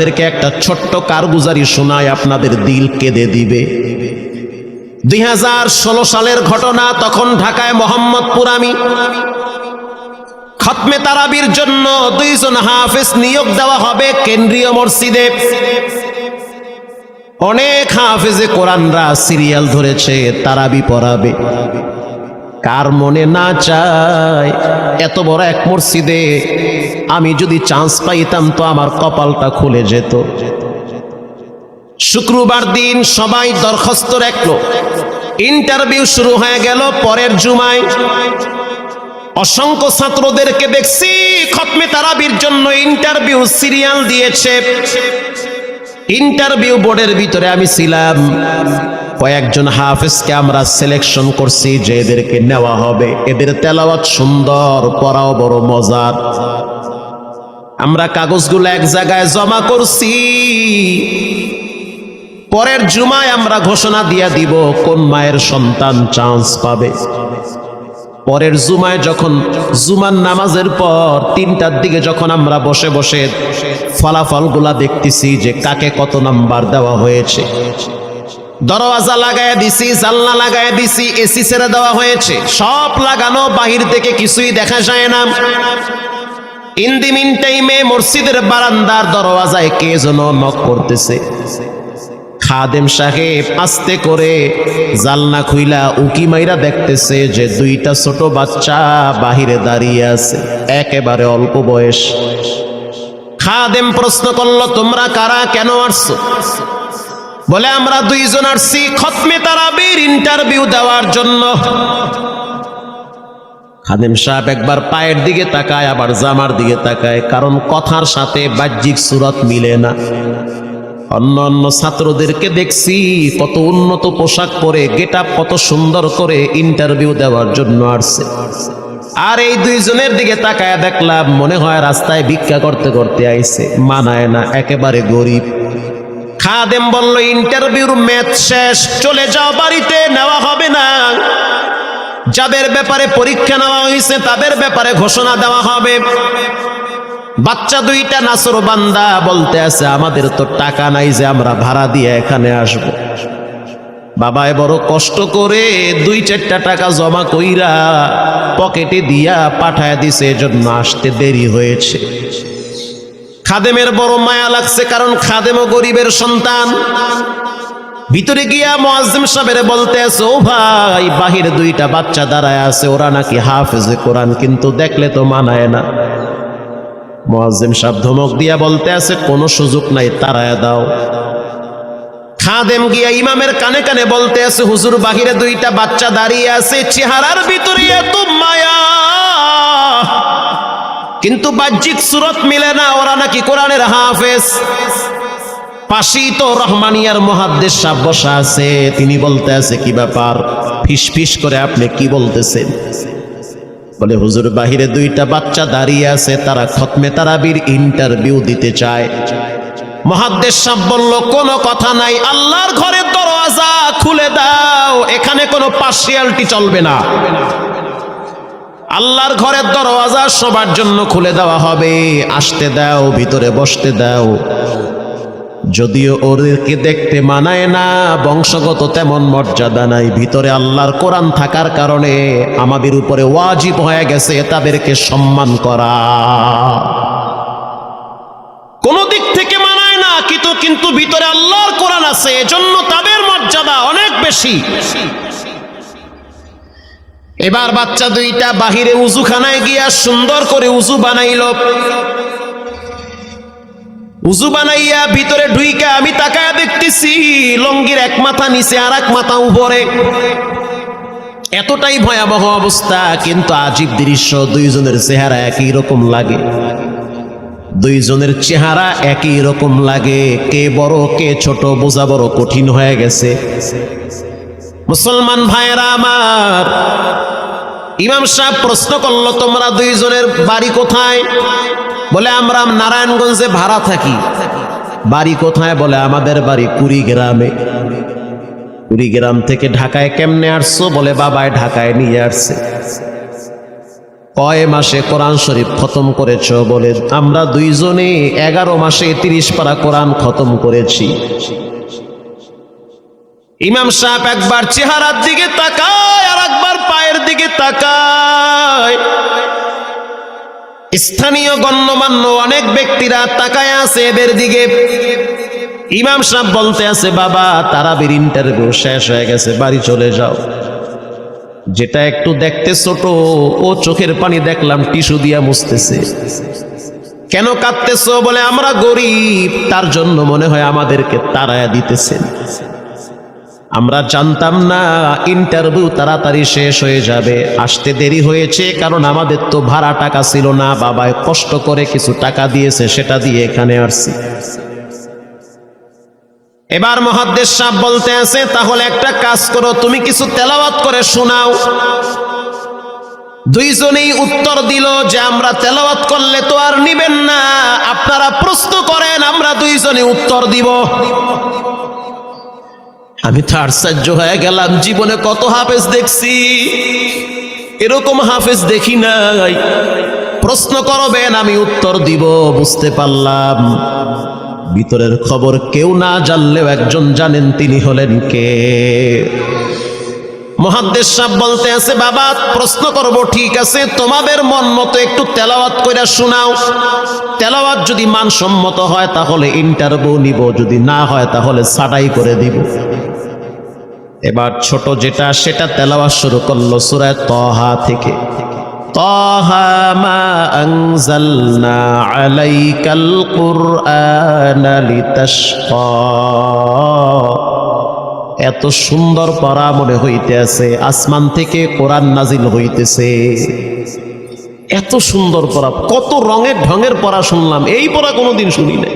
আপনাদেরকে একটা ছোট্ট কারগুজারি শোনায়, আপনাদের দিল কেঁদে দিবে। 2016 সালের ঘটনা। তখন ঢাকায় মোহাম্মদপুর আমি খতমে তারাবির জন্য 2 জন হাফেজ নিয়োগ দেওয়া হবে কেন্দ্রীয় মসজিদে। অনেক হাফেজে কোরআনরা সিরিয়াল ধরেছে, তারাবি পড়াবে। কার মনে না চায় এত বড় এক মসজিদে আমি যদি চান্স পাইতাম তো আমার কপালটা খুলে যেত। শুক্রবার দিন সবাই দরখাস্ত রাখলো, ইন্টারভিউ শুরু হয়ে গেল। পরের জুমায় অসংখ্য ছাত্রদেরকে দেখছি খতমে তারাবির জন্য ইন্টারভিউ সিরিয়াল দিয়েছে। ইন্টারভিউ বোর্ডের ভিতরে আমি ছিলাম। কয়েকজন হাফেজকে আমরা সিলেকশন করছি যে এদেরকে নেওয়া হবে। এদের তেলাওয়াত সুন্দর, পড়াও বড় মজার। আমরা কাগজগুলো এক জায়গায় জমা করছি। পরের জুমায় আমরা ঘোষণা দিয়ে দিব কোন মায়ের সন্তান চান্স পাবে। পরের জুমায় যখন জুমার নামাজের পর 3টার দিকে যখন আমরা বসে বসে ফলাফলগুলা দেখতেছি যে কাকে কত নাম্বার দেওয়া হয়েছে, দরওয়াজা লাগায় দিছি, জানলা লাগায় দিছি, এসি ছেড়ে দেওয়া হয়েছে, সব লাগানো, বাহির থেকে কিছুই দেখা যায় না। ইন দি মিন টাইমে মসজিদের বারান্দার দরওয়াজায় কে যেন নক করতেছে। খাদেম সাহেব আস্তে করে জালনা খুইলা উকি মাইরা দেখতেছে যে 2টা ছোট বাচ্চা বাহিরে দাঁড়িয়ে আছে, একেবারে অল্প বয়স। খাদেম প্রশ্ন করলো, তোমরা কারা, কেন আসছো? বলে, আমরা 2 জন আসছি খতমে তারাবির ইন্টারভিউ দেওয়ার জন্য। খাদেম সাহেব একবার পায়ের দিকে তাকায়, আবার জামার দিকে তাকায়, কারণ কথার সাথে বাহ্যিক সুরত মিলে না। অন্য অন্য ছাত্রদেরকে দেখছি কত উন্নত পোশাক পরে, গেটআপ কত সুন্দর করে ইন্টারভিউ দেওয়ার জন্য আসছে। আর এই 2 জনের দিকে তাকায় দেখলাম মনে হয় রাস্তায় ভিক্ষা করতে করতে আইছে, মানায় না, একেবারে গরিব। খাদেম বলল, ইন্টারভিউর ম্যাচ শেষ, চলে যাও বাড়িতে, নেওয়া হবে না। যাদের ব্যাপারে পরীক্ষা নেওয়া হয়েছে তাদের ব্যাপারে ঘোষণা দেওয়া হবে। বাচ্চা 2টা নাসর বান্দা বলতে আছে, আমাদের তো টাকা নাই যে আমরা ভাড়া দিয়ে এখানে আসব। বাবায় বড় কষ্ট করে 2-4টা টাকা জমা কইরা পকেটে দিয়া পাঠায় দিছে, এজন্য আসতে দেরি হয়েছে। খাদেমের বড় মায়া লাগছে, কারণ খাদেমও গরিবের সন্তান। ভিতরে গিয়া মুয়াজ্জিম সাহেবের বলতে আছে, ও ভাই, বাহিরে 2টা বাচ্চা দাঁড়ায় আছে, ওরা নাকি হাফেজে কোরআন, কিন্তু দেখলে তো মানায় না। মুয়াজ্জিম সাহেব ধমক দিয়া বলতে আছে, কোনো সুযোগ নাই, তাড়ায়া দাও। খাদেম গিয়া ইমামের কানে কানে বলতে আছে, হুজুর, বাহিরে 2টা বাচ্চা দাঁড়িয়ে আছে, চেহারার ভিতরে এত মায়া, কিন্তু বাহ্যিক সুরত মিলে না, ওরা নাকি কোরআনের হাফেজ। পাশেই তো রহমানিয়ার মুহাদ্দিস সাহেব বসা আছে, তিনি বলতে আছে, কি ব্যাপার, ফিস ফিস করে আপনি কি বলতেছেন? বলে, হুজুর, বাহিরে 2টা বাচ্চা দাঁড়িয়ে আছে, তারা খতমে তারাবির ইন্টারভিউ দিতে চায়। মুহাদ্দিস সাহেব বলল, কোনো কথা নাই, আল্লাহর ঘরের দরওয়াজা খুলে দাও, এখানে কোনো পার্সিয়ালিটি চলবে না। আল্লাহর ঘরের দরওয়াজা সবার জন্য খুলে দেওয়া হবে, আসতে দাও, ভিতরে বসতে দাও। যদিও ওদেরকে দেখতে মানায় না, বংশগত তেমন মর্যাদা নাই, ভিতরে আল্লাহর কোরআন থাকার কারণে আমাদের উপরে ওয়াজিব হয়ে গেছে তাদেরকে সম্মান করা। কোন দিক থেকে মানায় না, কিন্তু ভিতরে আল্লাহর কোরআন আছে, এজন্য তাদের মর্যাদা অনেক বেশি। এবার বাচ্চা 2টা বাহিরে উজুখানায় গিয়া সুন্দর করে উজু বানাইল। উজু বানাইয়া ভিতরে ঢুইকা আমি তাকায়া দেখতেছি লঙ্গির এক মাথা নিচে আর এক মাথা উপরে, এতটাই ভয়াবহ অবস্থা। কিন্তু আজীব দৃশ্য, 2 জনের চেহারা একই রকম লাগে। 2 জনের চেহারা একই রকম লাগে, কে বড় কে ছোট বোঝা বড় কঠিন হয়ে গেছে। মুসলমান ভাইয়েরা আমার, ইমাম সাহেব প্রশ্ন করলো, তোমরা 2 জনের বাড়ি কোথায়? বলে, আমরা নারায়ণগঞ্জে ভাড়া থাকি। বাড়ি কোথায়? বলে, আমাদের বাড়ি কুড়িগ্রামে। কুড়িগ্রাম থেকে ঢাকায় কেমনে আসছো? বলে, বাবায় ঢাকায় নিয়ে আসছে। কয় মাসে কোরআন শরীফ খতম করেছ? বলে আমরা দুইজনে 11 মাসে 30 পারা কোরআন খতম করেছি। ইমাম সাহেব একবার চেহারার দিকে তাকায় আর একবার পায়ের দিকে তাকায়। স্থানীয় গণ্যমান্য অনেক ব্যক্তিরা তাকায় আছে এদের দিকে। ইমাম সাহেব বলতে আছে, বাবা তারাবির ইন্টারভিউ শেষ হয়ে গেছে, বাড়ি চলে যাও। যেটা একটু দেখতে ছোট, ও চোখের পানি দেখলাম টিস্যু দিয়া মুছতেছে। কেন কাঁদতেছো? বলে আমরা গরিব, তার জন্য মনে হয় আমাদেরকে তাড়ায়া দিতেছেন। আমরা জানতাম না ইন্টারভিউ তাড়াতাড়ি শেষ হয়ে যাবে, আসতে দেরি হয়েছে কারণ আমাদের তো ভাড়া টাকা ছিল না, বাবায় কষ্ট করে কিছু টাকা দিয়েছে, সেটা দিয়ে এখানে আসছি। এবার মুহাদ্দিস সাহেব বলতে আছে, তাহলে একটা কাজ করো, তুমি কিছু তেলাওয়াত করে শোনাও। দুইজনেই উত্তর দিল যে আমরা তেলাওয়াত করলে তো আর নিবেন না, আপনারা প্রশ্ন করেন, আমরা দুইজনে উত্তর দিব। আমি তো আশ্চর্য হয়ে গেলাম, জীবনে কত হাফেজ দেখছি, এরকম হাফেজ দেখি নাই। প্রশ্ন করবেন, আমি উত্তর দিব। বুঝতে পারলাম ভিতরের খবর কেউ না জানলেও একজন জানেন, তিনি হলেন কে? মুহাদ্দিস সাহেব বলতে আছে, বাবা প্রশ্ন করব ঠিক আছে, তোমাদের মন মতো একটু তেলাওয়াত কইরা শোনাও। তেলাওয়াত যদি মানসম্মত হয় তাহলে ইন্টারভিউ নিব, যদি না হয় তাহলে ছাঁটাই করে দিব। এবার ছোট যেটা সেটা তেলাওয়াত শুরু করলো সূরা তাহা থেকে। তাহা মা আনজালনা আলাইকাল কুরআনা লিতাশকা। এত সুন্দর পড়া মনে হইতে আছে, আসমান থেকে কোরআন নাজিল হইতেছে। এত সুন্দর পড়া, কত রঙের ঢঙের পড়া শুনলাম, এই পড়া কোনোদিন শুনি নাই।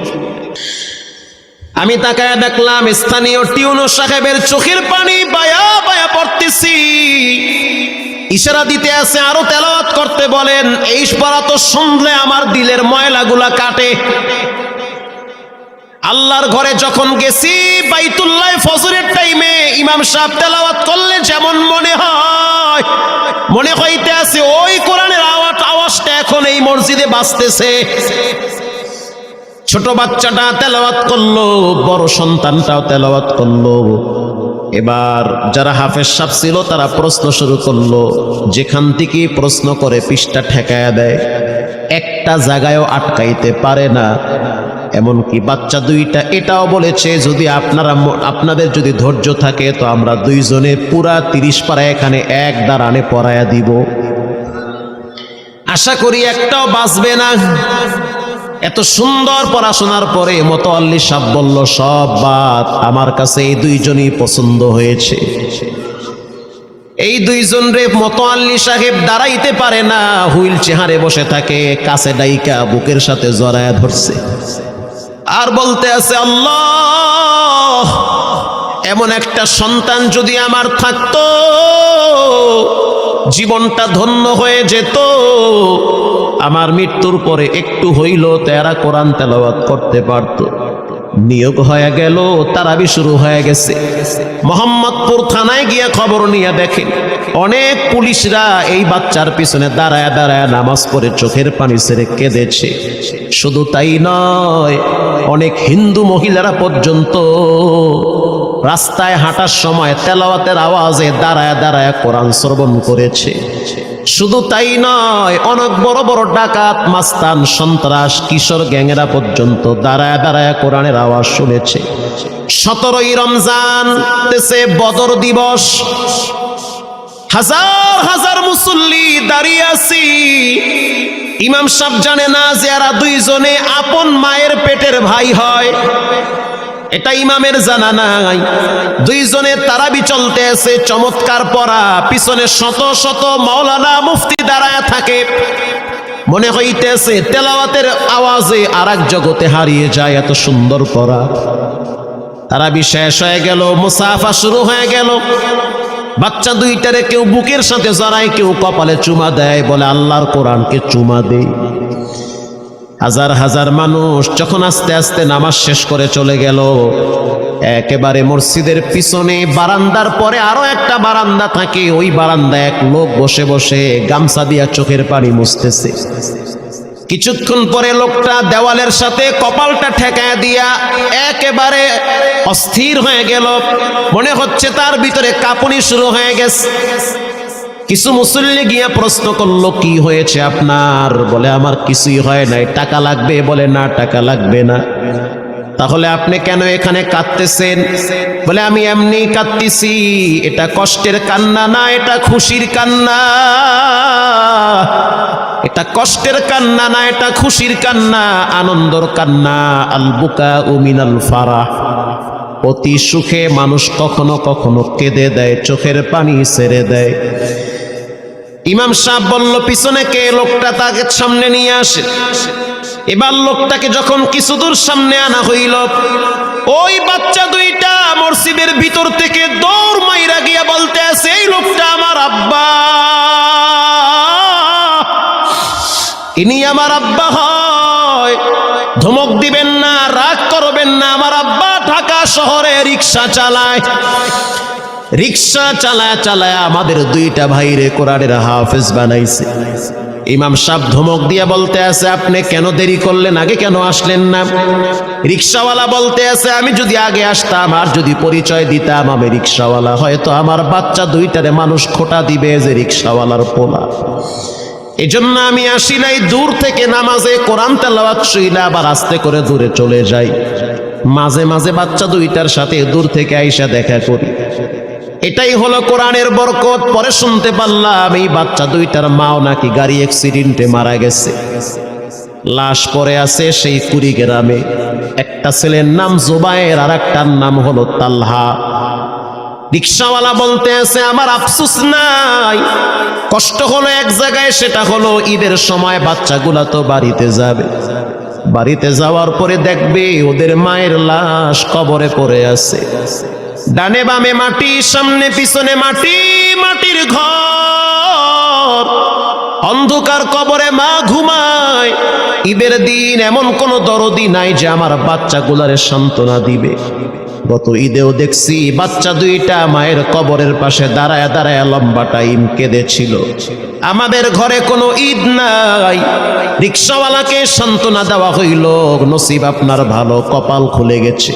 আমি তাকায় দেখলাম স্থানীয় টিউনো সাহেবের চোখের পানি বায়া বায়া পড়তেছি। ইশারা দিতে আছে আরো তেলাওয়াত করতে বলেন। এই পড়া তো শুনলে আমার দিলের ময়লাগুলা কাটে। আল্লাহর ঘরে যখন গেছি বাইতুল্লাহ ফজরের টাইমে ইমাম সাহেব তেলাওয়াত করলে যেমন মনে হয়, মনে হইতে আছে ওই কোরআনের আওয়াজটা এখন এই মসজিদে বাজতেছে। ছোট বাচ্চাটা তেলাওয়াত করলো, বড় সন্তানটাও তেলাওয়াত করলো। এবার যারা হাফেজ সাহেব ছিল তারা প্রশ্ন শুরু করলো। যেখান থেকে প্রশ্ন করে পৃষ্ঠা ঠেকায়া দেয়, একটা জায়গায়ও আটকাইতে পারে না। এমনকি বাচ্চা দুইটা এটাও বলেছে, যদি আপনাদের যদি ধৈর্য থাকে তো আমরা দুইজনে পুরা 30 পারা এখানে এক দাঁড়ানে পড়ায়া দিব। আশা করি একটাও বাঁচবে না। এত সুন্দর পড়াশোনার পরে মোতাওয়াল্লি সাহেব বলল, সব বাদ, আমার কাছে এই দুইজনই পছন্দ হয়েছে। এই দুইজন রে মোতাওয়াল্লি সাহেব দাঁড়াইতে পারে না, হুইল চেয়ারে বসে থাকে, কাছে ডাইকা বুকের সাথে জড়ায়া ধরছে আর বলতে আছে, আল্লাহ এমন একটা সন্তান যদি আমার থাকতো জীবনটা ধন্য হয়ে যেত। আমার মৃত্যুর পরে একটু হইল তেরা কোরআন তেলাওয়াত করতে পারত। নিয়োগ হয়ে গেল, তারাবি শুরু হয়ে গেছে। মোহাম্মদপুর থানায় গিয়ে খবর নিয়ে দেখেন অনেক পুলিশরা এই বাচ্চার পিছনে দাঁড়ায় দাঁড়ায় নামাজ পড়ে চোখের পানি ছেড়ে কেঁদেছে। শুধু তাই নয়, অনেক হিন্দু মহিলারা পর্যন্ত রাস্তায় হাঁটার সময় তেলাওয়াতের আওয়াজে দাঁড়ায় দাঁড়ায় কোরআন শ্রবণ করেছে। শুধু তাই নয়, অনেক বড় বড় ডাকাত, মাস্তান, সন্ত্রাস, কিশোর গ্যাংরা পর্যন্ত দাঁড়ায় দাঁড়ায় কোরআনের আওয়াজ শুনেছে। 17ই রমজান বদর দিবস, হাজার হাজার মুসল্লি দাঁড়িয়ে আছি। ইমাম সাহেব জানে না যে এরা দুইজনে আপন মায়ের পেটের ভাই হয়, এটা ইমামের জানা নাই। দুইজনে তারাবি চলতে আছে, চমৎকার পড়া, পিছনে শত শত মাওলানা মুফতি দাঁড়ায় থাকে। মনে হইতেছে তেলাওয়াতের আওয়াজে আর এক জগতে হারিয়ে যায়, এত সুন্দর পড়া। তারাবি শেষ হয়ে গেল, মুসাফা শুরু হয়ে গেল। বাচ্চা দুইটারে কেউ বুকের সাথে জড়ায়, কেউ কপালে চুমা দেয়, বলে আল্লাহর কোরআনকে চুমা দেই। হাজার হাজার মানুষ যখন আস্তে আস্তে নামাজ শেষ করে চলে গেল, একেবারে মসজিদের পিছনে বারান্দার পরে আরো একটা বারান্দা থাকে, ওই বারান্দায় এক লোক বসে বসে গামছা দিয়া চোখের পানি মুছতেছে। কিছুক্ষণ পরে লোকটা দেওয়ালের সাথে কপালটা ঠেকায় দিয়া একেবারে অস্থির হয়ে গেল, মনে হচ্ছে তার ভিতরে কাঁপুনি শুরু হয়ে গেছে। কিছু মুসল্লি গিয়া প্রশ্ন করলো, কি হয়েছে আপনার? বলে আমার কিছুই হয় নাই। টাকা লাগবে? বলে না, টাকা লাগবে না। তাহলে আপনি কেন এখানে কাঁদতেছেন? বলে আমি এমনি কাঁদতেছি, এটা কষ্টের কান্না না, এটা খুশির কান্না। এটা কষ্টের কান্না না, এটা খুশির কান্না, আনন্দর কান্না। আল বুকাউ মিনাল ফারাহ। অতি সুখে মানুষ কখনো কখনো কেঁদে দেয়, চোখের পানি ছেড়ে দেয়। ইমাম সাহেব বলল, পিছনে কে? লোকটা তাকে সামনে নিয়ে আসে। এবার লোকটাকে যখন কিছু দূর সামনে আনা হইল, ওই বাচ্চা দুইটা মসজিদের ভিতর থেকে দৌড় মাইরা গিয়া বলতে আছে, এই লোকটা আমার আব্বা, ইনি আমার আব্বা হয়। ধমক দিবেন না, রাগ করবেন না। আমার আব্বা ঢাকা শহরে রিক্সা চালায়। রিক্সা চালায় চালায় আমাদের দুইটা ভাইরে কোরআনের হাফেজ বানাইছে। ইমাম সাহেব ধমক দিয়ে বলতে আছে, আপনি কেন দেরি করলেন? আগে কেন আসলেন না? রিক্সাওয়ালা বলতে আছে, আমি যদি আগে আসতাম আর যদি পরিচয় দিতাম আমি রিক্সাওয়ালা, হয়তো আমার বাচ্চা দুইটারে মানুষ খোটা দিবে যে রিক্সাওয়ালার পোলা। এজন্য আমি আসি নাই। দূর থেকে নামাজে কোরআন তেলাওয়াত শুইলা আবার আস্তে করে দূরে চলে যাই। মাঝে মাঝে বাচ্চা দুইটার সাথে দূর থেকে আইসা দেখা করি। এটাই হলো কোরআনের বরকত। পরে শুনতে পারলাম এই বাচ্চা দুইটার মাও নাকি গাড়ি অ্যাক্সিডেন্টে মারা গেছে। লাশ পড়ে আছে সেই কুড়িগ্রামে। একটা ছেলের নাম জুবায়ের আর একটার নাম হলো তালহা। রিক্সাওয়ালা বলতে আছে, আমার আফসোস নাই, কষ্ট হলো এক জায়গায়, সেটা হলো ঈদের সময় বাচ্চাগুলা তো বাড়িতে যাবে। বাড়িতে যাওয়ার পরে দেখবে ওদের মায়ের লাশ কবরে পড়ে আছে। ডানে বামে মাটি, সামনে পিছনে মাটি, মাটির ঘর, অন্ধকার কবরে মা ঘুমায়। ঈদের দিন এমন কোন দরদি নাই যে আমার বাচ্চাগুলারে সান্ত্বনা দিবে। গত ঈদেও দেখছি বাচ্চা দুইটা মায়ের কবরের পাশে দাঁড়ায় দাঁড়ায় লম্বা টাইম কেঁদেছিল। আমাদের ঘরে কোনো ঈদ নাই। রিক্সাওয়ালাকে সান্ত্বনা দেওয়া হইল, নসিব আপনার ভালো, কপাল খুলে গেছে।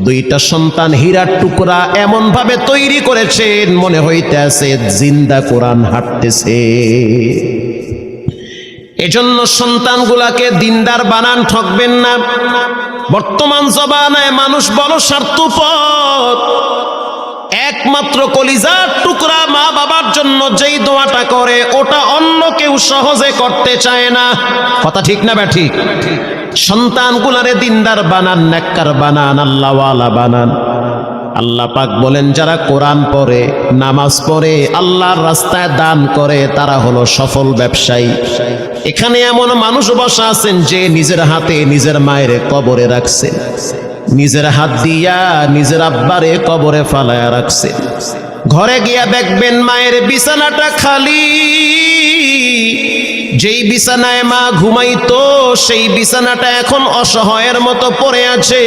দুইটা সন্তান হীরার টুকরা এমন ভাবে তৈরি করেছেন, মনে হইতেছে জিন্দা কোরআন হাঁটতেছে। এজন্য সন্তানগুলাকে দিনদার বানান, ঠকবেন না। বর্তমান জমানায় মানুষ বড় স্বার্থপর। একমাত্র কলিজার টুকরা মা বাবার জন্য যেই দোয়াটা করে ওটা অন্য কেউ সহজে করতে চায় না। কথা ঠিক না ব্যাঠিক? সন্তানগুলারে দিনদার বানান, নেককার বানান, আল্লাহওয়ালা বানান। আল্লাহ পাক বলেন, যারা কোরআন পড়ে, নামাজ পড়ে, আল্লাহর রাস্তায় দান করে, তারা হলো সফল ব্যবসায়ী। এখানে এমন মানুষ বসা আছেন যে নিজের হাতে নিজের মায়ের কবরে রাখছে, নিজের হাত দিয়া নিজের আব্বারে কবরে ফালায়া রাখছে। ঘরে গিয়া দেখবেন মায়ের বিছানাটা খালি। যেই বিছানায় মা ঘুমাইতো সেই বিছানাটা এখন অসহায়ের মতো পড়ে আছে।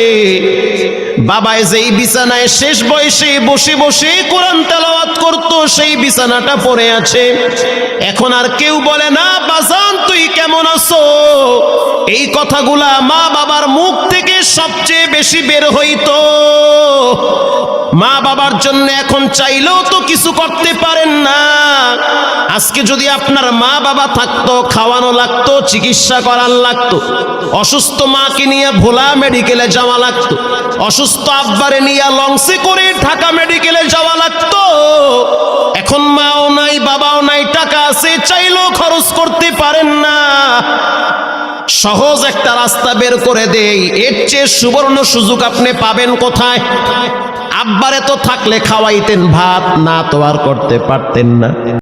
বাবায় যেই বিছানায় শেষ বয়সে বসে বসে কোরআন তেলাওয়াত করতো সেই বিছানাটা পড়ে আছে। এখন আর কেউ বলে না, বাজান তুই কেমন আছো? এই কথাগুলা মা বাবার মুখ থেকে সবচেয়ে বেশি বের হইতো। মা বাবার জন্য এখন চাইলেও তো কিছু করতে পারেন না। আজকে যদি আপনার মা বাবা থাকতো, খাওয়ানো লাগতো, চিকিৎসা করার লাগতো, অসুস্থ মাকে নিয়ে ভোলা মেডিকেলে যাওয়া লাগতো, অসুস্থ আব্বারে নিয়ে লঞ্চে করে ঢাকা মেডিকেলে যাওয়া লাগতো। এখন মাও নাই, বাবাও নাই, টাকা আছে, চাইলেও খরচ করতে পারেন না। সহজ একটা রাস্তা বের করে দেই, এর চেয়ে সুবর্ণ সুযোগ আপনি পাবেন কোথায়? আব্বারে তো থাকলে খাওয়াইতেন ভাত, না তো আর করতে পারতেন না।